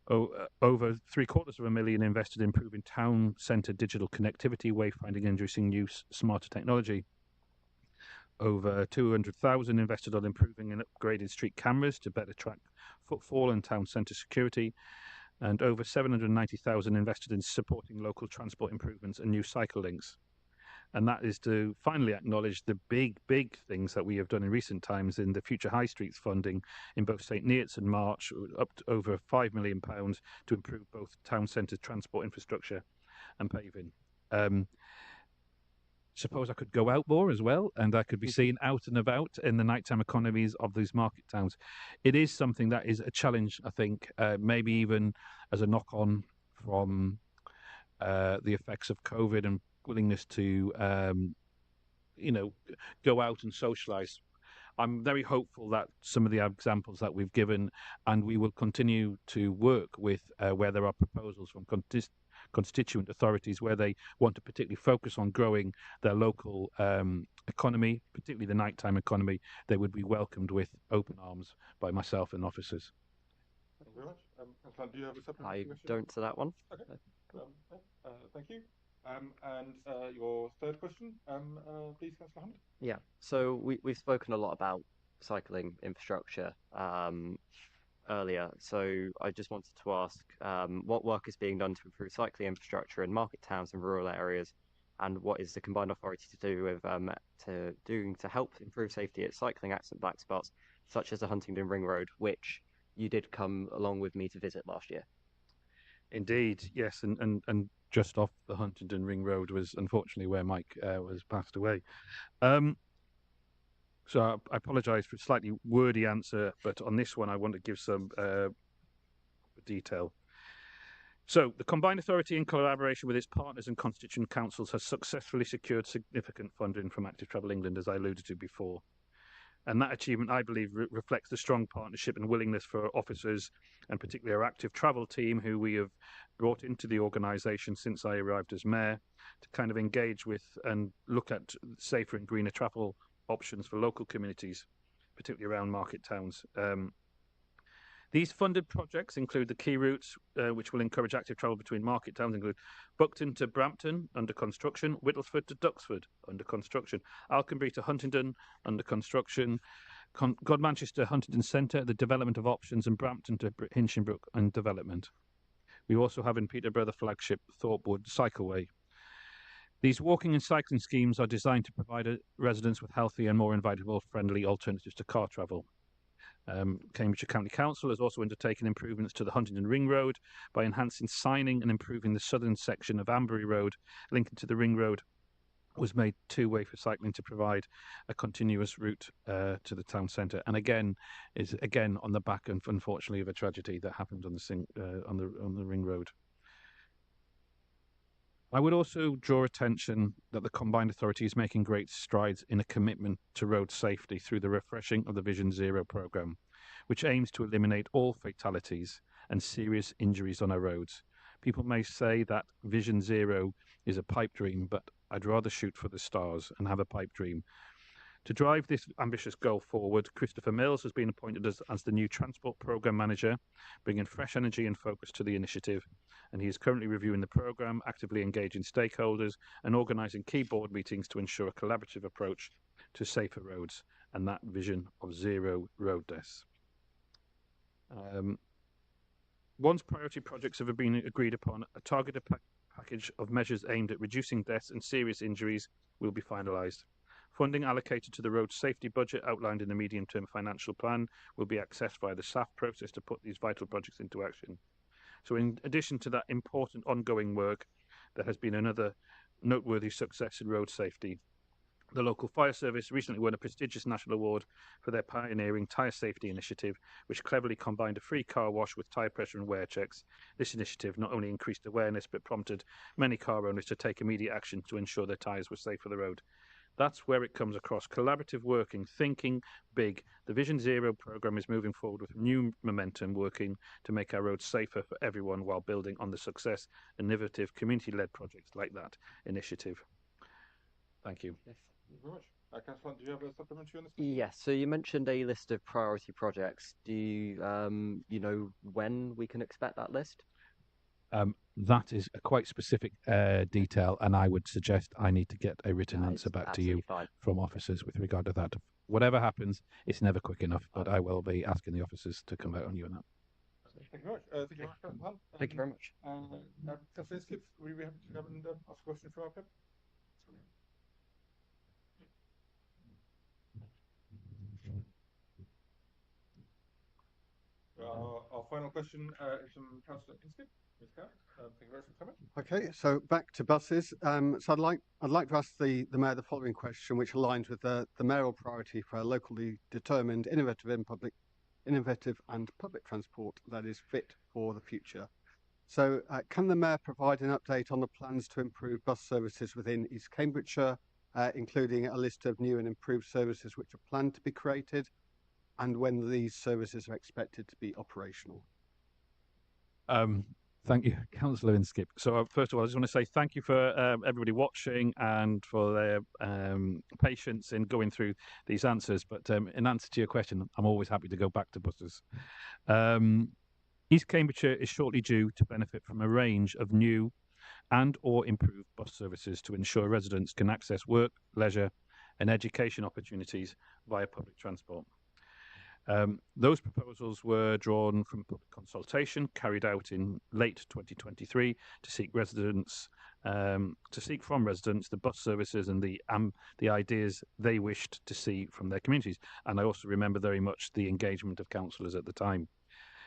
Over $750,000 invested in improving town centre digital connectivity, wayfinding, introducing new smarter technology. Over 200,000 invested on improving and upgrading street cameras to better track footfall and town centre security, and over 790,000 invested in supporting local transport improvements and new cycle links. And that is to finally acknowledge the big things that we have done in recent times in the Future High Streets funding in both St Neots and March, up to over £5 million to improve both town centre transport infrastructure and paving. Suppose I could go out more as well, and I could be seen out and about in the nighttime economies of these market towns. It is something that is a challenge, I think, maybe even as a knock-on from the effects of COVID and willingness to, go out and socialise. I'm very hopeful that some of the examples that we've given, and we will continue to work with where there are proposals from constituent authorities where they want to particularly focus on growing their local economy, particularly the nighttime economy, they would be welcomed with open arms by myself and officers. Thank you very much. Aslan, do you have a supplementary I question? don't to that one. Okay. Thank you. And your third question, please, Councillor Hunt. Yeah. So we've spoken a lot about cycling infrastructure earlier. So I just wanted to ask what work is being done to improve cycling infrastructure in market towns and rural areas, and what is the combined authority to do with to help improve safety at cycling accident black spots, such as the Huntingdon Ring Road, which you did come along with me to visit last year. Indeed, yes, and just off the Huntingdon Ring Road was unfortunately where Mike was passed away. So I apologise for a slightly wordy answer, but on this one I want to give some detail. So the Combined Authority, in collaboration with its partners and constituent councils, has successfully secured significant funding from Active Travel England, as I alluded to before. And that achievement, I believe, reflects the strong partnership and willingness for officers, and particularly our active travel team, who we have brought into the organisation since I arrived as mayor, to kind of engage with and look at safer and greener travel options for local communities, particularly around market towns. These funded projects include the key routes, which will encourage active travel between market towns, include Buckton to Brampton, under construction; Whittlesford to Duxford, under construction; Alconbury to Huntingdon, under construction; Godmanchester Huntingdon Centre, the development of options; and Brampton to Hinchinbrook, and development. We also have in Peterborough the flagship Thorpewood Cycleway. These walking and cycling schemes are designed to provide residents with healthy and more environmental-friendly alternatives to car travel. Cambridgeshire County Council has also undertaken improvements to the Huntingdon Ring Road by enhancing signing and improving the southern section of Ambury Road linking to the Ring Road was made two-way for cycling to provide a continuous route to the town centre, and again on the back, unfortunately, of a tragedy that happened on the Ring Road. I would also draw attention that the Combined Authority is making great strides in a commitment to road safety through the refreshing of the Vision Zero programme, which aims to eliminate all fatalities and serious injuries on our roads. People may say that Vision Zero is a pipe dream, but I'd rather shoot for the stars and have a pipe dream. To drive this ambitious goal forward, Christopher Mills has been appointed as the new Transport Programme Manager, bringing fresh energy and focus to the initiative. And he is currently reviewing the programme, actively engaging stakeholders, and organising key board meetings to ensure a collaborative approach to safer roads and that vision of zero road deaths. Once priority projects have been agreed upon, a targeted package of measures aimed at reducing deaths and serious injuries will be finalised. Funding allocated to the road safety budget outlined in the medium-term financial plan will be accessed via the SAF process to put these vital projects into action. So in addition to that important ongoing work, there has been another noteworthy success in road safety. The local fire service recently won a prestigious national award for their pioneering tyre safety initiative, which cleverly combined a free car wash with tyre pressure and wear checks. This initiative not only increased awareness, but prompted many car owners to take immediate action to ensure their tyres were safe for the road. That's where it comes across. Collaborative working, thinking big. The Vision Zero programme is moving forward with new momentum, working to make our roads safer for everyone while building on the success and innovative community-led projects like that initiative. Thank you. Yes. Thank you very much. Councillor Hunt, do you have a supplementary on this? Yes. So you mentioned a list of priority projects. Do you, you know, when we can expect that list? That is a quite specific detail, and I would suggest I need to get a written That answer is back to you absolutely fine. from officers with regard to that. Whatever happens, it's never quick enough, but I will be asking the officers to come out on you on that. Thank you very much. Thank you very much, Councillor Hunt. Thank you very much. Councillor Inskip, will you be happy to come and ask a question from our PEP? Our final question is from Councillor Inskip. Ms. Cow, thank you very much for coming. Okay, so back to buses. So I'd like to ask the mayor the following question, which aligns with the mayoral priority for locally determined, innovative and public transport that is fit for the future. So, can the mayor provide an update on the plans to improve bus services within East Cambridgeshire, including a list of new and improved services which are planned to be created, and when these services are expected to be operational? Thank you, Councillor Inskip. So first of all, I just want to say thank you for everybody watching and for their patience in going through these answers. But in answer to your question, I'm always happy to go back to buses. East Cambridgeshire is shortly due to benefit from a range of new and or improved bus services to ensure residents can access work, leisure and education opportunities via public transport. Those proposals were drawn from public consultation carried out in late 2023 to seek from residents the bus services and the ideas they wished to see from their communities. And I also remember very much the engagement of councillors at the time.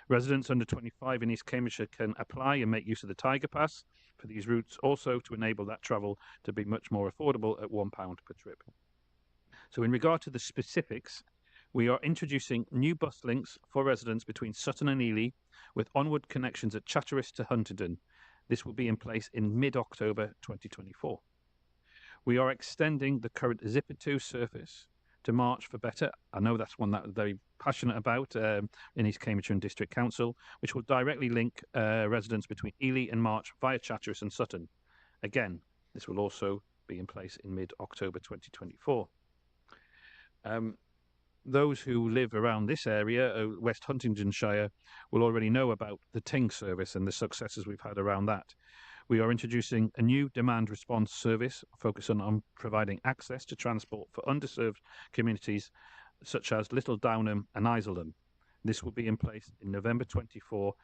Residents under 25 in East Cambridgeshire can apply and make use of the Tiger Pass for these routes, also to enable that travel to be much more affordable at £1 per trip. So in regard to the specifics, we are introducing new bus links for residents between Sutton and Ely, with onward connections at Chatteris to Huntingdon. This will be in place in mid-October 2024. We are extending the current Zipper 2 service to March for Better. I know that's one that I'm very passionate about in East Cambridgeshire and District Council, which will directly link residents between Ely and March via Chatteris and Sutton. Again, this will also be in place in mid-October 2024. Those who live around this area, West Huntingdonshire, will already know about the Ting service and the successes we've had around that. We are introducing a new demand response service focusing on providing access to transport for underserved communities such as Little Downham and Isleton. This will be in place in November 24,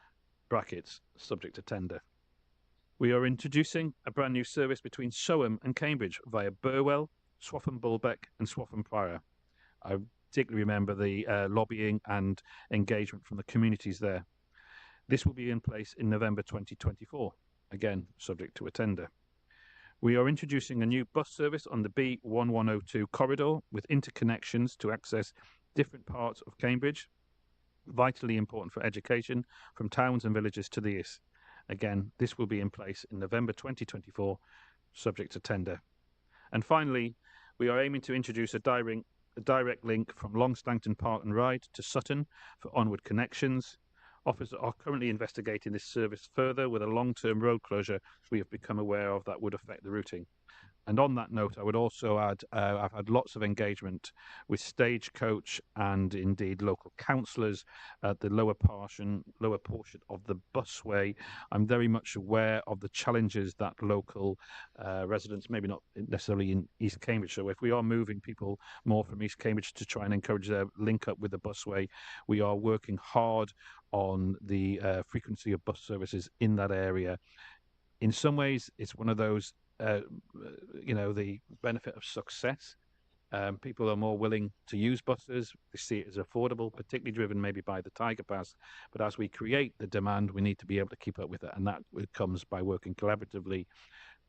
brackets, subject to tender. We are introducing a brand new service between Soham and Cambridge via Burwell, Swaffham Bulbeck and Swaffham Prior. I particularly remember the lobbying and engagement from the communities there. This will be in place in November 2024, again, subject to a tender. We are introducing a new bus service on the B1102 corridor with interconnections to access different parts of Cambridge, vitally important for education from towns and villages to the east. Again, this will be in place in November 2024, subject to tender. And finally, we are aiming to introduce a direct link from Longstankton Park and Ride to Sutton for onward connections. Officers are currently investigating this service further with a long-term road closure we have become aware of that would affect the routing. And on that note, I would also add, I've had lots of engagement with Stagecoach and indeed local councillors at the lower portion of the busway. I'm very much aware of the challenges that local residents, maybe not necessarily in East Cambridge. So if we are moving people more from East Cambridge to try and encourage their link up with the busway, we are working hard on the frequency of bus services in that area. In some ways, it's one of those the benefit of success. People are more willing to use buses. They see it as affordable, particularly driven maybe by the Tiger Pass. But as we create the demand, we need to be able to keep up with it. And that comes by working collaboratively,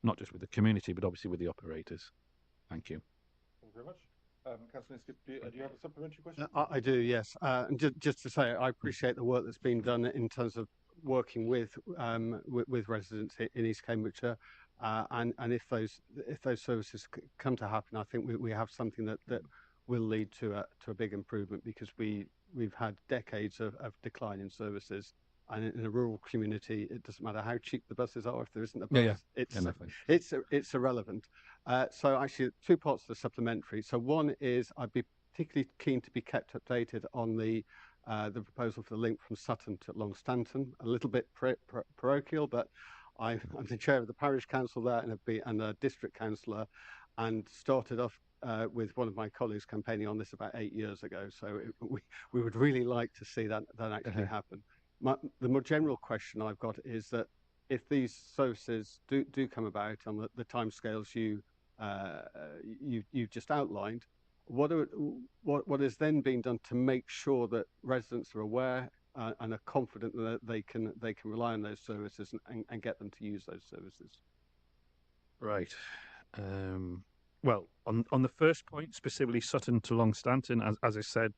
not just with the community, but obviously with the operators. Thank you. Thank you very much. Councillor Inskip, do you have a supplementary question? I do, yes. And just to say, I appreciate the work that's been done in terms of working with residents in East Cambridgeshire, and if those services come to happen, I think we have something that will lead to a big improvement, because we've had decades of decline in services, And in a rural community, it doesn't matter how cheap the buses are. If there isn't a Yeah, bus, yeah. it's irrelevant. So actually, two parts of the supplementary. So one is I'd be particularly keen to be kept updated on the proposal for the link from Sutton to Longstanton. A little bit parochial, but I'm the chair of the parish council there and a district councillor, and started off with one of my colleagues campaigning on this about 8 years ago. So we would really like to see that actually happen. The more general question I've got is that if these services do come about on the timescales you've just outlined, what is then being done to make sure that residents are aware and are confident that they can rely on those services and get them to use those services? Right. Well, on the first point, specifically Sutton to Longstanton, as I said,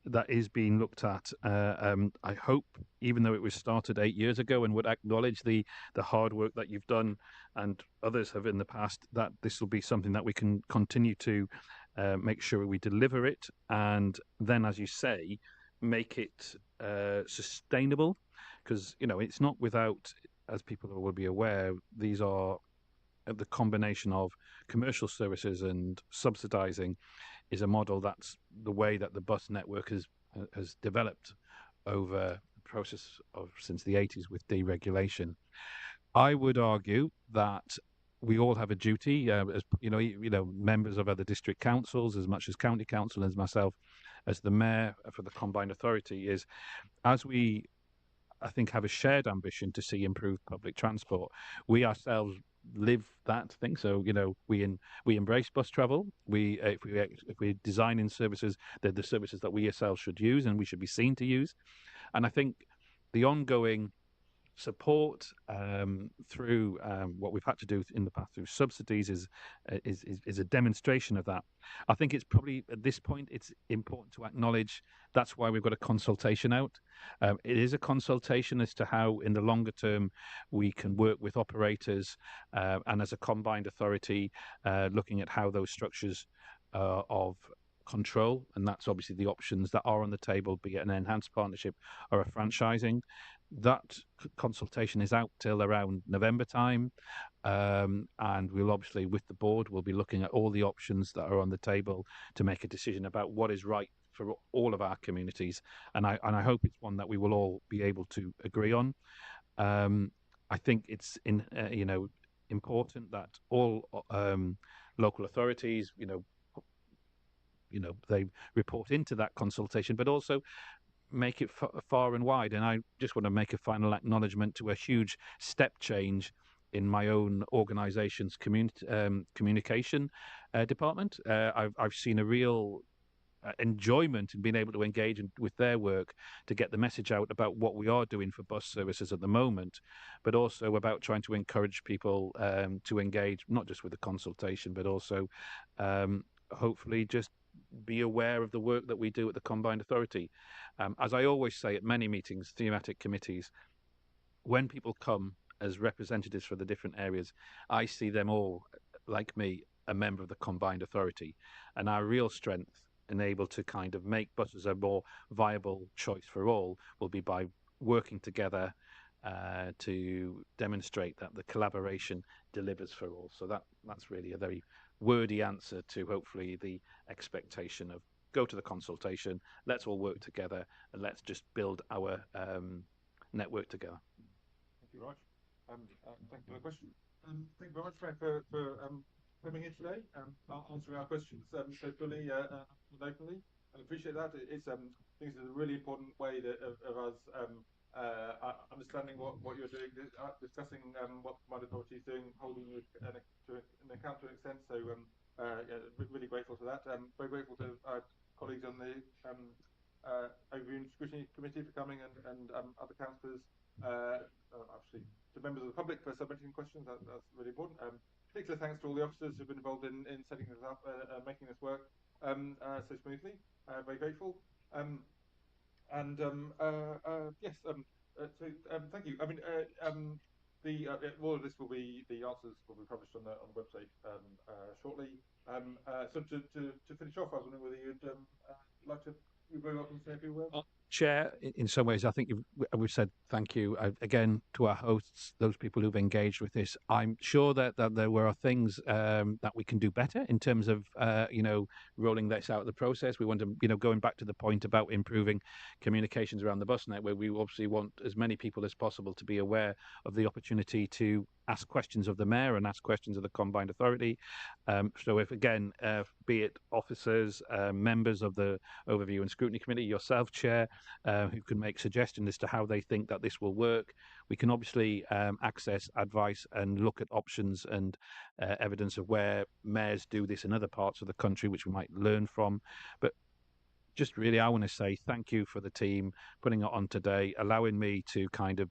that is being looked at. I hope, even though it was started 8 years ago, and would acknowledge the hard work that you've done and others have in the past, that this will be something that we can continue to make sure we deliver it, and then, as you say, make it sustainable, because it's not without, as people will be aware, these are the combination of commercial services and subsidizing is a model that's the way that the bus network has developed over the process of since the 80s with deregulation. I would argue that we all have a duty, as members of other district councils, as much as county council, as myself, as the mayor for the combined authority, is as we, I think, have a shared ambition to see improved public transport. We ourselves live that thing. So we embrace bus travel. If we're designing services, they're the services that we ourselves should use and we should be seen to use. And I think the ongoing support through what we've had to do in the past through subsidies is a demonstration of that. I think it's probably at this point it's important to acknowledge that's why we've got a consultation out. It is a consultation as to how in the longer term we can work with operators and as a combined authority looking at how those structures of control, and that's obviously the options that are on the table, be it an enhanced partnership or a franchising. That consultation is out till around November time, and we'll obviously, with the board, we'll be looking at all the options that are on the table to make a decision about what is right for all of our communities, and I hope it's one that we will all be able to agree on. I think it's important that all local authorities, they report into that consultation, but also make it far and wide. And I just want to make a final acknowledgement to a huge step change in my own organisation's communication department. I've seen a real enjoyment in being able to engage with their work to get the message out about what we are doing for bus services at the moment, but also about trying to encourage people to engage, not just with the consultation, but also hopefully just be aware of the work that we do at the Combined Authority. As I always say at many meetings, thematic committees, when people come as representatives for the different areas, I see them all, like me, a member of the Combined Authority. And our real strength and able to kind of make buses a more viable choice for all will be by working together to demonstrate that the collaboration delivers for all. So that's really a very wordy answer to hopefully the expectation of go to the consultation, let's all work together, and let's just build our network together. Thank you, Raj. Thank you for the question. Thank you very much, Frank, for coming here today and answering our questions so fully and openly. I appreciate that. I think it's a really important way of us understanding what you're doing, discussing what the Combined Authority is doing, holding you to an account to an extent. So really grateful for that. Very grateful to our colleagues on the Overview and Scrutiny Committee for coming and other councillors. Obviously, to members of the public for submitting questions. That's really important. Particular thanks to all the officers who've been involved in setting this up, making this work so smoothly. Very grateful. Yes. Thank you. I mean, all of this will be the answers will be published on the website shortly. So to finish off, I was wondering whether you'd like to. You're very welcome to say a few words. Chair, in some ways, I think we've said thank you again to our hosts, those people who've engaged with this. I'm sure that there were things that we can do better in terms of, rolling this out of the process. We want to, going back to the point about improving communications around the bus network, we obviously want as many people as possible to be aware of the opportunity to ask questions of the mayor and ask questions of the combined authority. So if, again, be it officers, members of the Overview and Scrutiny Committee, yourself, Chair, who can make suggestions as to how they think that this will work. We can obviously access advice and look at options and evidence of where mayors do this in other parts of the country, which we might learn from. But just really, I want to say thank you for the team putting it on today, allowing me to kind of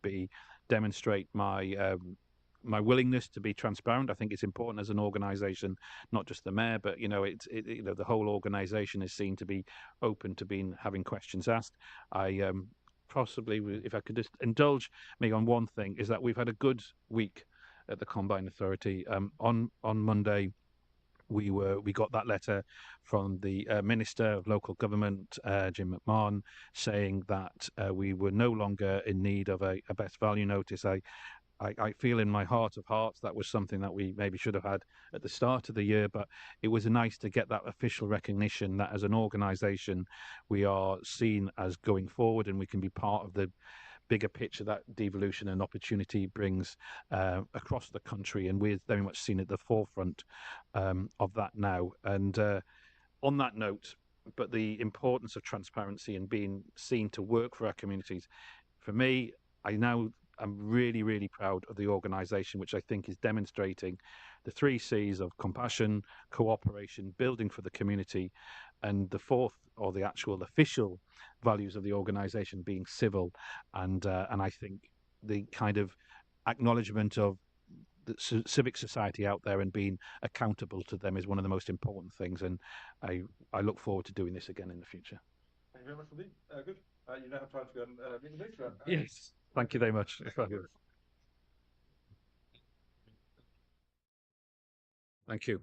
demonstrate my willingness to be transparent. I think it's important as an organisation, not just the mayor, but the whole organisation is seen to be open to having questions asked. I possibly, if I could just indulge me on one thing, is that we've had a good week at the Combined Authority. On Monday, we got that letter from the Minister of Local Government, Jim McMahon, saying that we were no longer in need of a best value notice. I feel in my heart of hearts that was something that we maybe should have had at the start of the year, but it was nice to get that official recognition that as an organisation we are seen as going forward and we can be part of the bigger picture that devolution and opportunity brings across the country, and we're very much seen at the forefront of that now. And on that note, but the importance of transparency and being seen to work for our communities, for me, I'm really, really proud of the organisation, which I think is demonstrating the 3 C's of compassion, cooperation, building for the community, and the fourth, or the actual official values of the organisation, being civil. And I think the kind of acknowledgement of the civic society out there and being accountable to them is one of the most important things. And I look forward to doing this again in the future. Thank you very much indeed. Good. You now have time to go and meet the minister. Yes. Thank you very much. Thank you.